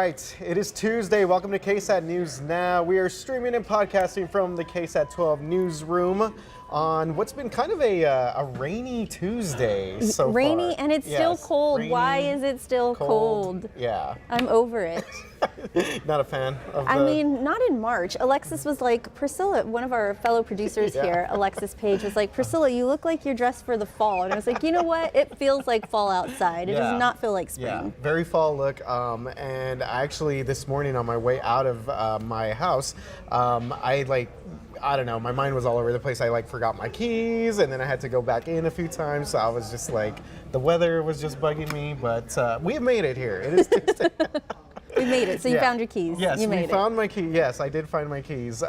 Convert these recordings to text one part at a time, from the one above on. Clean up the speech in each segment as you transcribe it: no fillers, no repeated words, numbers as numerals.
right, it is Tuesday. Welcome to KSAT News Now. We are streaming and podcasting from the KSAT 12 newsroom on what's been kind of a rainy Tuesday so rainy far. And it's still cold. Rainy, why is it still cold? Yeah. I'm over it. Not a fan of I mean, not in March. Alexis was like, Priscilla, one of our fellow producers here, Alexis Page, was like, Priscilla, you look like you're dressed for the fall. And I was like, you know what? It feels like fall outside. It does not feel like spring. Yeah, very fall look. And actually this morning on my way out of my house, I don't know, my mind was all over the place. I forgot my keys, and then I had to go back in a few times. So I was just like, the weather was just bugging me, but we have made it here. It is Tuesday. We made it. So you found your keys. Yes, you made we found my key. Yes, I did find my keys.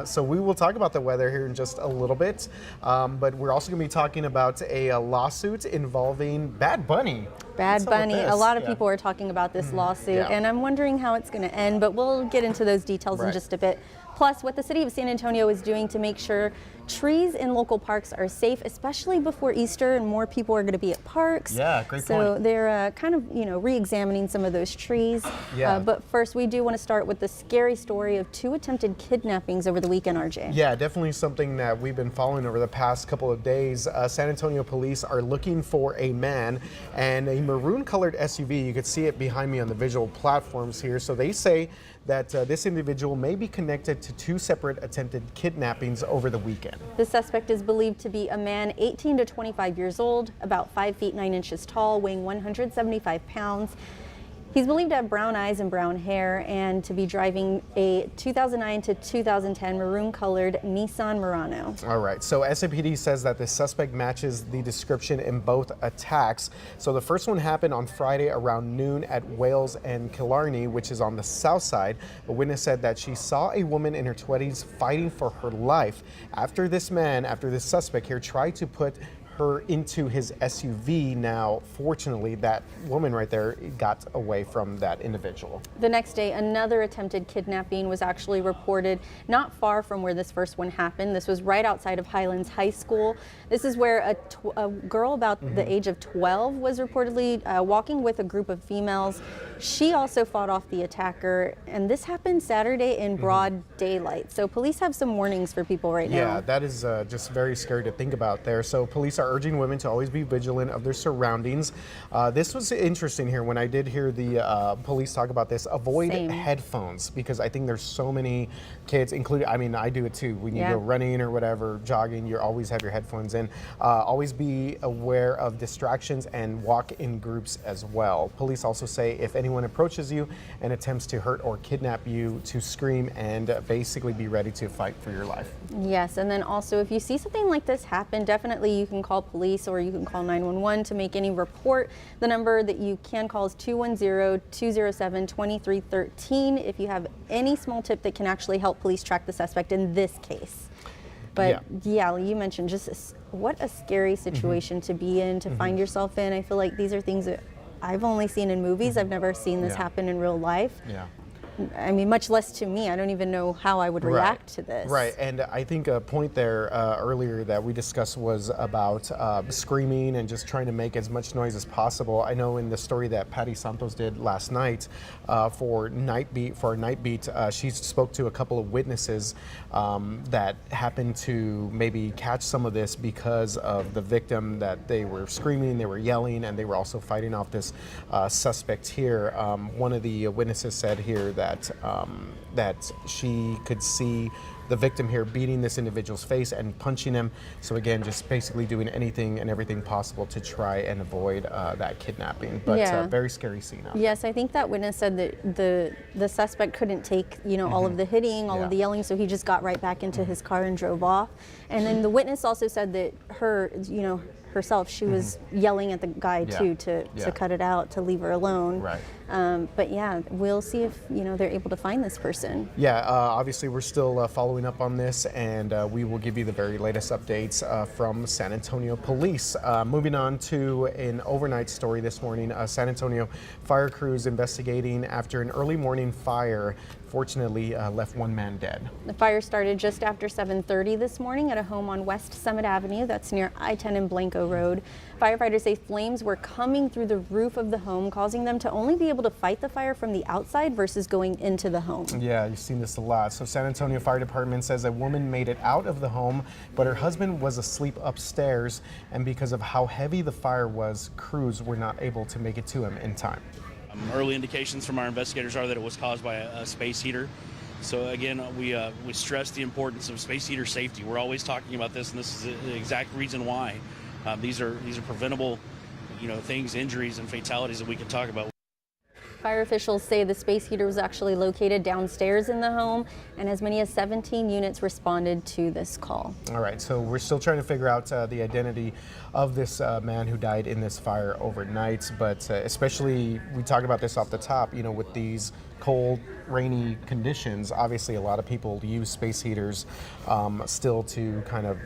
So we will talk about the weather here in just a little bit. But we're also going to be talking about a lawsuit involving Bad Bunny. Bad Bunny. A lot of people are talking about this lawsuit, and I'm wondering how it's going to end, but we'll get into those details in just a bit. Plus, what the city of San Antonio is doing to make sure trees in local parks are safe, especially before Easter and more people are going to be at parks. Yeah, great point. So they're kind of, re-examining some of those trees. Yeah. But first, we do want to start with the scary story of 2 attempted kidnappings over the weekend, RJ. Yeah, definitely something that we've been following over the past couple of days. San Antonio police are looking for a man and a maroon-colored SUV. You could see it behind me on the visual platforms here. So they say that this individual may be connected to 2 separate attempted kidnappings over the weekend. The suspect is believed to be a man 18 to 25 years old, about 5 feet 9 inches tall, weighing 175 pounds. He's believed to have brown eyes and brown hair and to be driving a 2009 to 2010 maroon-colored Nissan Murano. All right, so SAPD says that the suspect matches the description in both attacks. So the first one happened on Friday around noon at Wales and Killarney, which is on the south side. A witness said that she saw a woman in her 20s fighting for her life after this suspect here tried to put her into his SUV. Now, fortunately, that woman right there got away from that individual. The next day, another attempted kidnapping was actually reported not far from where this first one happened. This was right outside of Highlands High School. This is where a girl about the age of 12 was reportedly walking with a group of females. She also fought off the attacker, and this happened Saturday in broad daylight. So police have some warnings for people right now. Yeah, that is just very scary to think about there. So police are urging women to always be vigilant of their surroundings. This was interesting here when I did hear the police talk about this. Avoid headphones, because I think there's so many kids, including, I mean, I do it too. When you go running or whatever, jogging, you always have your headphones in. Always be aware of distractions and walk in groups as well. Police also say if anyone approaches you and attempts to hurt or kidnap you, to scream and basically be ready to fight for your life. Yes, and then also if you see something like this happen, definitely you can call police or you can call 911 to make any report. The number that you can call is 210-207-2313 if you have any small tip that can actually help police track the suspect in this case. But yeah, you mentioned just what a scary situation to be in, to find yourself in. I feel like these are things that I've only seen in movies. I've never seen this happen in real life. Yeah. I mean, much less to me. I don't even know how I would react to this. Right, and I think a point there earlier that we discussed was about screaming and just trying to make as much noise as possible. I know in the story that Patty Santos did last night for Night Beat, she spoke to a couple of witnesses that happened to maybe catch some of this because of the victim, that they were screaming, they were yelling, and they were also fighting off this suspect here. One of the witnesses said here that she could see the victim here beating this individual's face and punching him. So again, just basically doing anything and everything possible to try and avoid that kidnapping. But very scary scene. Yes, I think that witness said that the suspect couldn't take all of the hitting, all of the yelling, so he just got right back into his car and drove off. And then the witness also said that herself, she was yelling at the guy too to cut it out, to leave her alone. Right. But yeah, we'll see if they're able to find this person. Yeah, obviously we're still following following up on this, and we will give you the very latest updates from San Antonio Police. Moving on to an overnight story this morning, San Antonio fire crews investigating after an early morning fire fortunately left one man dead. The fire started just after 7:30 this morning at a home on West Summit Avenue, that's near I-10 and Blanco Road. Firefighters say flames were coming through the roof of the home, causing them to only be able to fight the fire from the outside versus going into the home. Yeah, you've seen this a lot. So San Antonio Fire Department says a woman made it out of the home, but her husband was asleep upstairs, and because of how heavy the fire was, crews were not able to make it to him in time. Early indications from our investigators are that it was caused by a space heater. So again, we stress the importance of space heater safety. We're always talking about this, and this is the exact reason why. These are preventable, things, injuries, and fatalities that we can talk about. Fire officials say the space heater was actually located downstairs in the home, and as many as 17 units responded to this call. All right, so we're still trying to figure out the identity of this man who died in this fire overnight, but especially, we talked about this off the top, with these cold, rainy conditions, obviously a lot of people use space heaters still to kind of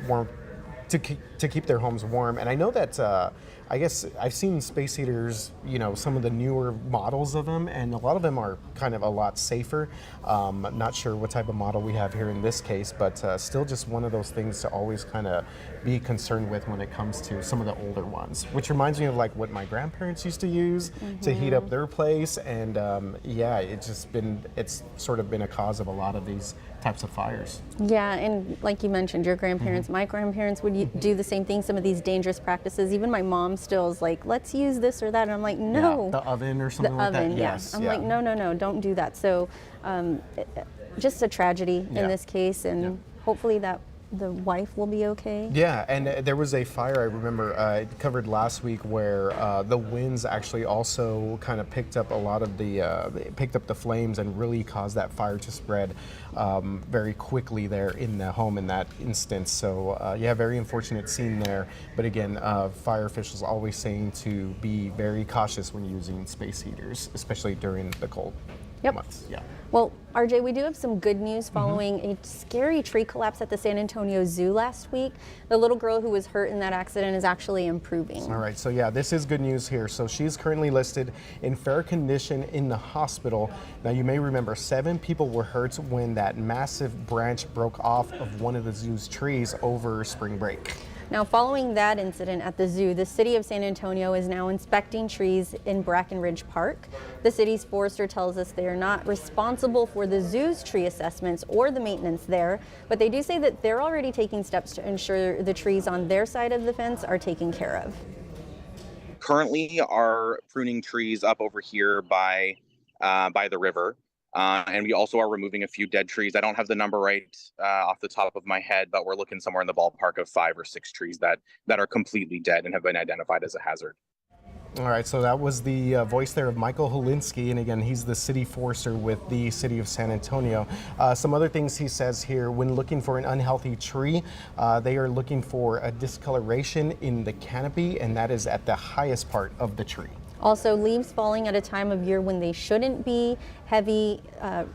to keep their homes warm. And I know that I guess I've seen space heaters, some of the newer models of them, and a lot of them are kind of a lot safer. Not sure what type of model we have here in this case, but still just one of those things to always kind of be concerned with when it comes to some of the older ones, which reminds me of like what my grandparents used to use to heat up their place. And yeah, it's sort of been a cause of a lot of these types of fires. Yeah, and like you mentioned, your grandparents, my grandparents would do the same thing, some of these dangerous practices. Even my mom still is like, let's use this or that, and I'm like, no. Yeah, the oven or something like that? Yes. I'm like, no, don't do that. So just a tragedy in this case, and hopefully that the wife will be okay. Yeah, and there was a fire I remember covered last week where the winds actually also kind of picked up a lot of picked up the flames and really caused that fire to spread very quickly there in the home in that instance. So yeah, very unfortunate scene there. But again, fire officials always saying to be very cautious when using space heaters, especially during the cold months. Yeah. Well, RJ, we do have some good news following a scary tree collapse at the San Antonio Zoo last week. The little girl who was hurt in that accident is actually improving. All right, so yeah, this is good news here. So she's currently listed in fair condition in the hospital. Now, you may remember 7 people were hurt when that massive branch broke off of one of the zoo's trees over spring break. Now, following that incident at the zoo, the city of San Antonio is now inspecting trees in Brackenridge Park. The city's forester tells us they are not responsible for the zoo's tree assessments or the maintenance there, but they do say that they're already taking steps to ensure the trees on their side of the fence are taken care of. Currently are pruning trees up over here by the river. And we also are removing a few dead trees. I don't have the number right off the top of my head, but we're looking somewhere in the ballpark of 5 or 6 trees that are completely dead and have been identified as a hazard. All right, so that was the voice there of Michael Holinsky, and again, he's the city forester with the city of San Antonio. Some other things he says here: when looking for an unhealthy tree, they are looking for a discoloration in the canopy, and that is at the highest part of the tree. Also, leaves falling at a time of year when they shouldn't be,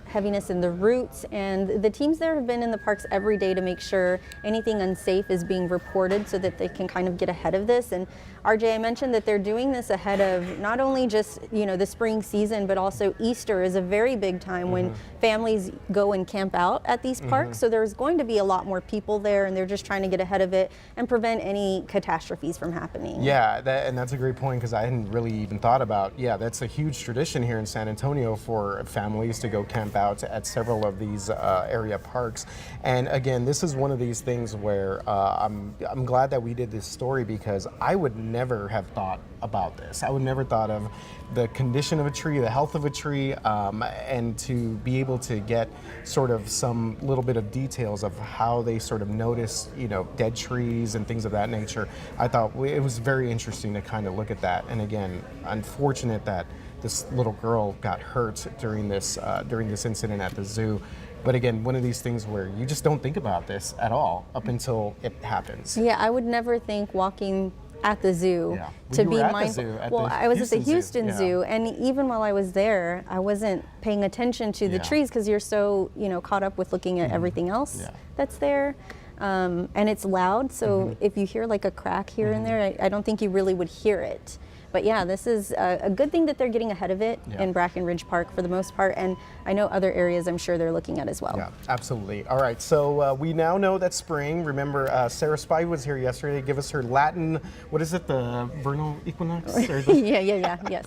heaviness in the roots, and the teams there have been in the parks every day to make sure anything unsafe is being reported so that they can kind of get ahead of this. And RJ, I mentioned that they're doing this ahead of not only just the spring season, but also Easter is a very big time when families go and camp out at these parks. So there's going to be a lot more people there, and they're just trying to get ahead of it and prevent any catastrophes from happening. Yeah, and that's a great point, because I hadn't really even thought about, that's a huge tradition here in San Antonio for families to go camp out at several of these area parks. And again, this is one of these things where I'm glad that we did this story, because I would never have thought about this. I would never thought of the condition of a tree, the health of a tree, and to be able to get sort of some little bit of details of how they sort of notice, dead trees and things of that nature. I thought it was very interesting to kind of look at that. And again, unfortunate that this little girl got hurt during this incident at the zoo. But again, one of these things where you just don't think about this at all up until it happens. Yeah, I would never think walking at the zoo Yeah. Well, to you be were at the mindful. zoo, at Well, the I was at the Houston Zoo, Houston yeah. Zoo, and even while I was there, I wasn't paying attention to the Yeah. trees because you're so caught up with looking at everything else Yeah. that's there. And it's loud, so if you hear like a crack here and there, I don't think you really would hear it. But yeah, this is a good thing that they're getting ahead of it Yeah. in Brackenridge Park for the most part, and I know other areas I'm sure they're looking at as well. Yeah, absolutely. All right, so we now know that spring. Remember, Sarah Spy was here yesterday to give us her Latin, what is it, the vernal equinox? Or the- yes.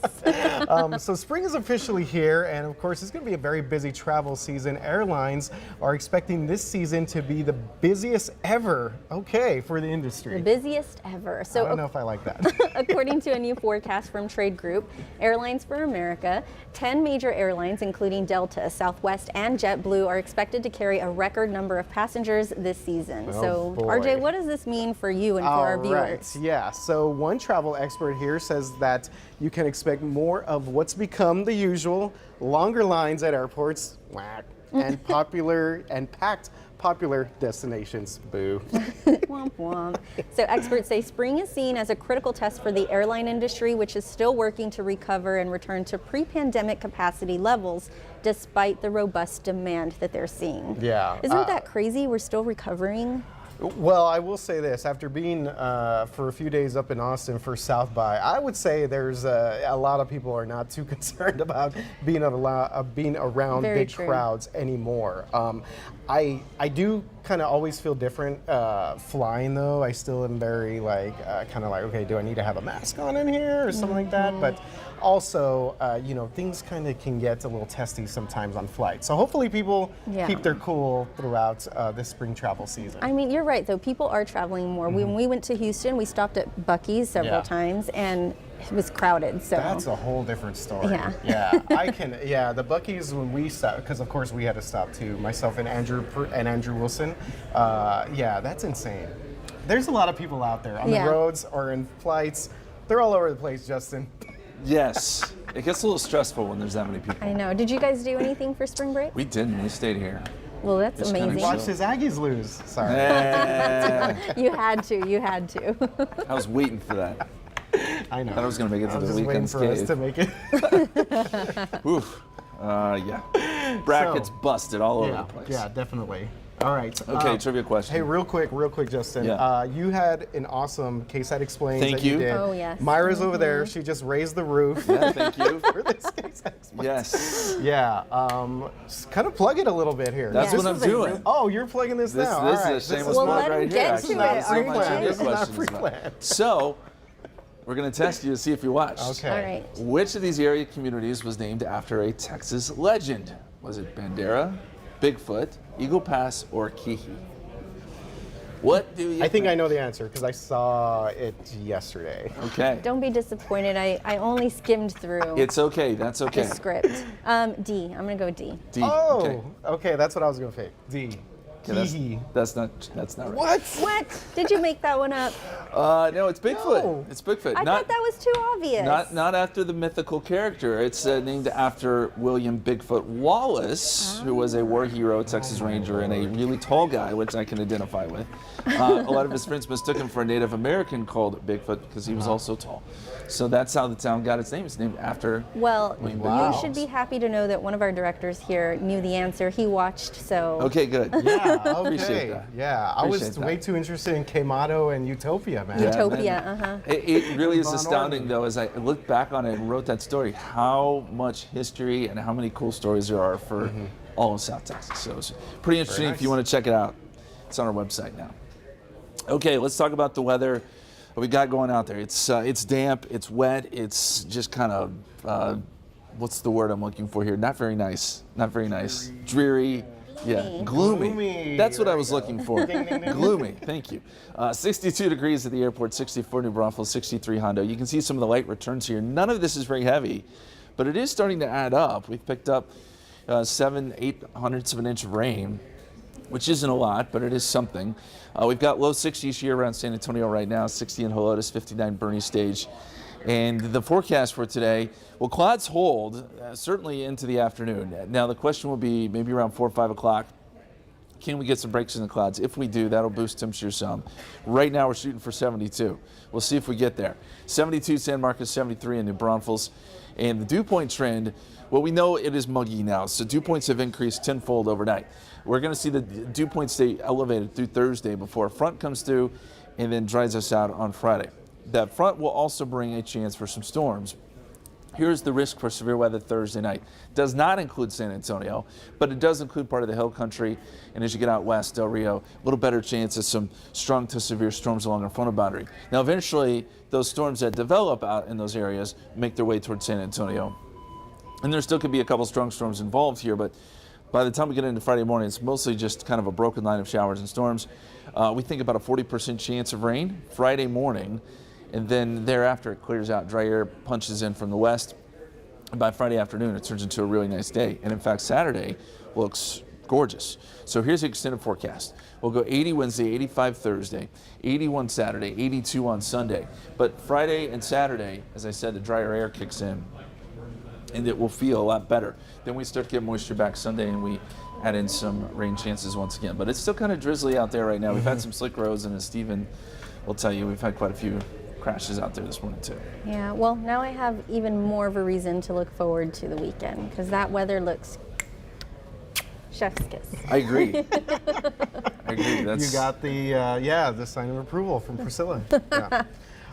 So spring is officially here, and of course, it's going to be a very busy travel season. Airlines are expecting this season to be the busiest ever, for the industry. The busiest ever. I So don't know if I like that. according to a new forecast from Trade Group, Airlines for America, 10 major airlines, including Delta, Southwest, and JetBlue, are expected to carry a record number of passengers this season. Oh, So, boy. RJ, what does this mean for you and for our viewers? Yeah, so one travel expert here says that you can expect more of what's become the usual, longer lines at airports, and packed popular destinations. Boo. Womp womp. So experts say spring is seen as a critical test for the airline industry, which is still working to recover and return to pre-pandemic capacity levels despite the robust demand that they're seeing. Yeah. Isn't that crazy? We're still recovering. Well, I will say this, after being for a few days up in Austin for South by, I would say there's a lot of people are not too concerned about being around Very big true. crowds anymore. I do kind of always feel different flying though. I still am very okay, do I need to have a mask on in here or something like that? But also, things kind of can get a little testy sometimes on flights. So hopefully people Yeah. keep their cool throughout this spring travel season. I mean, you're right, though. People are traveling more. When we went to Houston, we stopped at Buc-ee's several Yeah. times, and it was crowded. So That's a whole different story. Yeah. Yeah, the Buc-ee's when we stopped, because of course we had to stop too, myself and Andrew Wilson. That's insane. There's a lot of people out there on Yeah. the roads or in flights. They're all over the place, Justin. Yes. It gets a little stressful when there's that many people. I know. Did you guys do anything for spring break? We didn't. We stayed here. Well, that's Just kinda amazing. chill. Watched his Aggies lose. Sorry. Eh, You had to. You had to. I was waiting for that. I know. Thought I was going to make it I to was the just waiting weekend for us skate. to make it. Oof. Yeah. Brackets So, busted all over the place. Yeah, definitely. All right. Okay, trivia question. Hey, real quick, Justin. Yeah. You had an awesome KSAT Explains Thank that you you. did. Oh, yes. Myra's over there. She just raised the roof Yeah, thank you. for this KSAT Explains. Yes. Yeah. Just kind of plug it a little bit here. That's Yes. what I'm doing. Oh, you're plugging this, This, now. this All right. is a shameless Well, plug let him right get here. to Actually, it, this is what my RJ. trivia It's not question is pre-planned. about. So, we're going to test you to see if you watched. Okay. All right. Which of these area communities was named after a Texas legend? Was it Bandera, Bigfoot, Eagle Pass, or Keehee? What do you I think I know the answer because I saw it yesterday. Okay. Don't be disappointed. I only skimmed through It's okay. That's the okay. script. D. I'm going to go D. D. Oh, okay. That's what I was going to pick. D. Okay, Keehee. that's not right. What? What? Did you make that one up? No, it's Bigfoot. No. It's Bigfoot. I thought that was too obvious. Not after the mythical character. It's named after William Bigfoot Wallace, who was a war hero, Texas Ranger, and a really tall guy, which I can identify with. A lot of his friends mistook him for a Native American called Bigfoot because he was also tall. So that's how the town got its name. It's named after. Well, Wow. you should be happy to know that one of our directors here knew the answer. He watched, so. Okay, good. Yeah, Appreciate okay. that. Yeah, I was Appreciate that. way too interested in K-Mato and Utopia, man. Yeah, Utopia, man. It really is Von astounding, Orton. though, as I look back on it and wrote that story, how much history and how many cool stories there are for all of South Texas. So it's pretty interesting if you nice. want to check it out. It's on our website now. Okay, let's talk about the weather. What we got going out there? It's damp, it's wet, it's just kind of what's the word I'm looking for here? Not very nice. Not very nice. Dreary. Yeah, gloomy. Gloomy. That's what There I we was go. looking for. Ding, ding, ding. Gloomy. Thank you. 62 degrees at the airport, 64 New Braunfels, 63 Hondo. You can see some of the light returns here. None of this is very heavy, but it is starting to add up. We've picked up 7/800ths of an inch of rain, which isn't a lot, but it is something. We've got low 60s here around San Antonio right now, 60 in Helotes, 59 Bernie Stage. And the forecast for today, well, clouds hold certainly into the afternoon. Now the question will be maybe around 4 or 5 o'clock. Can we get some breaks in the clouds? If we do, that'll boost temperature some. Right now, we're shooting for 72. We'll see if we get there. 72 San Marcos, 73 in New Braunfels. And the dew point trend, well, we know it is muggy now, so dew points have increased tenfold overnight. We're going to see the dew points stay elevated through Thursday before a front comes through and then dries us out on Friday. That front will also bring a chance for some storms. Here's the risk for severe weather Thursday night. Does not include San Antonio, but it does include part of the hill country. And as you get out west, Del Rio, a little better chance of some strong to severe storms along our frontal boundary. Now, eventually, those storms that develop out in those areas make their way towards San Antonio. And there still could be a couple strong storms involved here, but by the time we get into Friday morning, it's mostly just kind of a broken line of showers and storms. We think about a 40% chance of rain Friday morning. And then thereafter, it clears out. Dry air punches in from the west. And by Friday afternoon, it turns into a really nice day. And in fact, Saturday looks gorgeous. So here's the extended forecast. We'll go 80 Wednesday, 85 Thursday, 81 Saturday, 82 on Sunday. But Friday and Saturday, as I said, the drier air kicks in. And it will feel a lot better. Then we start to get moisture back Sunday, and we add in some rain chances once again. But it's still kind of drizzly out there right now. We've had some slick roads, and as Stephen will tell you, we've had quite a few crashes out there this morning too. Yeah, well, now I have even more of a reason to look forward to the weekend because that weather looks chef's kiss. I agree. I agree. You got the the sign of approval from Priscilla. Yeah.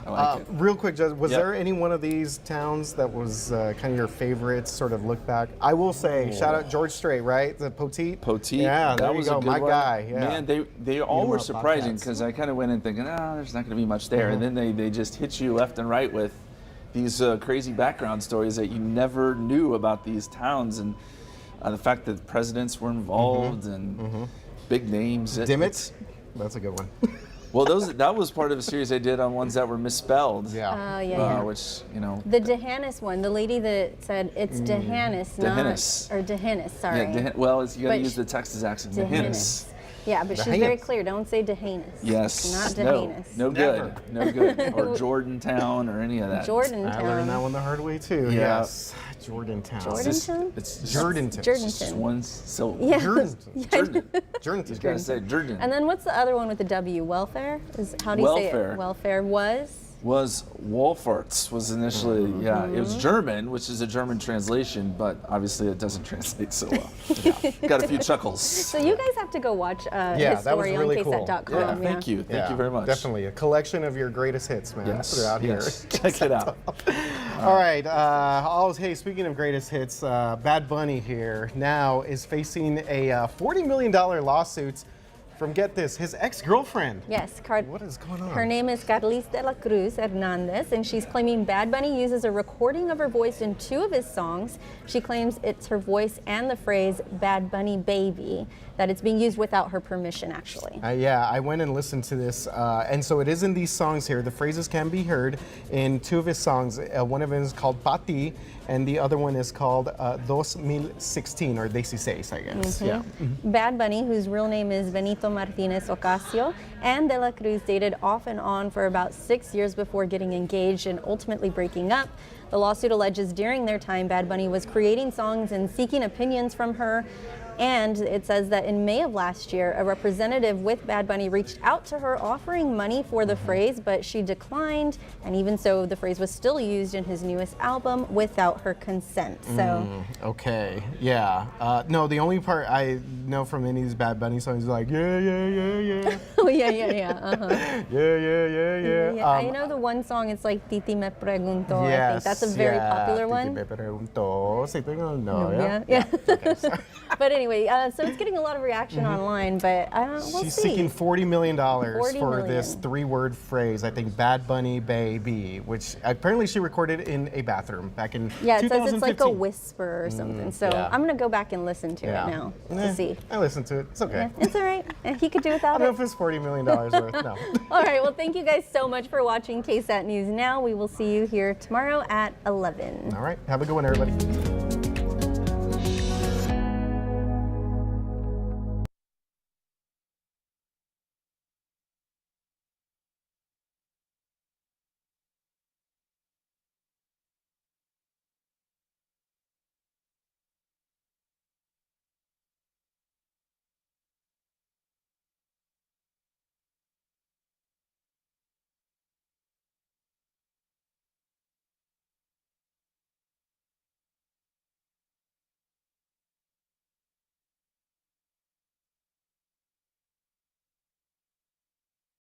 I like it. Real quick, Judge, was Yep. there any one of these towns that was kind of your favorite sort of look back? I will say, shout out George Strait, right? The Poteet. Poteet. Yeah, there that you was go, a good my one. guy. Yeah. Man, they all were up surprising Bobcats. because I kind of went in thinking, there's not going to be much there. And then they just hit you left and right with these crazy background stories that you never knew about these towns. And the fact that presidents were involved and big names. Dimmitt? That's a good one. Well, that was part of a series I did on ones that were misspelled. Yeah. Which, you know. The Dehannis one, the lady that said it's Dehannis, Dehannis. or Dehannis, sorry. Yeah, you got to But use the Texas accent. Dehannis. Yeah, but she's very clear. Don't say Dehannis. Yes. Not Dehannis. No good. No good. Or Jordantown or any of that. Jordantown. I learned that one the hard way too. Yeah. Yes. Jordantown. Jordantown? It's Jordantown. just one syllable. Yeah. Jordantown. Jordan. Jordantown. You gotta say Jordan. And then what's the other one with the W? Welfare? How do you say Welfare. it? Welfare was Wolferts was initially, it was German, which is a German translation, but obviously it doesn't translate so well. Got a few chuckles. So you guys have to go watch his that was story really on cool. KSAT.com. Yeah, thank you. Thank you very much. Definitely. A collection of your greatest hits, man. Yes. Put it out yes. here. Check it out. All right. Hey, speaking of greatest hits, Bad Bunny here now is facing a $40 million lawsuit from, get this, his ex-girlfriend. Yes, What is going on? her name is Carlis de la Cruz Hernandez, and she's claiming Bad Bunny uses a recording of her voice in 2 of his songs. She claims it's her voice and the phrase Bad Bunny baby, that it's being used without her permission, actually. I went and listened to this, and so it is in these songs here. The phrases can be heard in 2 of his songs. One of them is called Pati, and the other one is called 2016, or 16, I guess. Yeah. Bad Bunny, whose real name is Benito Martinez Ocasio, and De La Cruz dated off and on for about 6 years before getting engaged and ultimately breaking up. The lawsuit alleges during their time, Bad Bunny was creating songs and seeking opinions from her. And it says that in May of last year, a representative with Bad Bunny reached out to her offering money for the phrase, but she declined. And even so, the phrase was still used in his newest album without her consent. So, Okay. Yeah. No, the only part I know from any of these Bad Bunny songs is like, yeah, yeah, yeah, yeah. oh yeah. Yeah, I know the one song. It's like Titi me preguntó. I think that's a very popular one. Titi me preguntó. Sí, tengo novia. Yeah. Okay, sorry. But anyway, so it's getting a lot of reaction online, but we'll She's see. seeking $40 million $40 for this million. 3-word phrase, I think, Bad Bunny Baby, which apparently she recorded in a bathroom back in 2015. Yeah, it says it's like a whisper or something. So yeah. I'm going to go back and listen to it now to see. I listened to it. It's okay. Yeah, it's all right. He could do I without don't know it. if it's $40 million worth. No. All right, well, thank you guys so much for watching KSAT News Now. We will see you here tomorrow at 11. All right. Have a good one, everybody.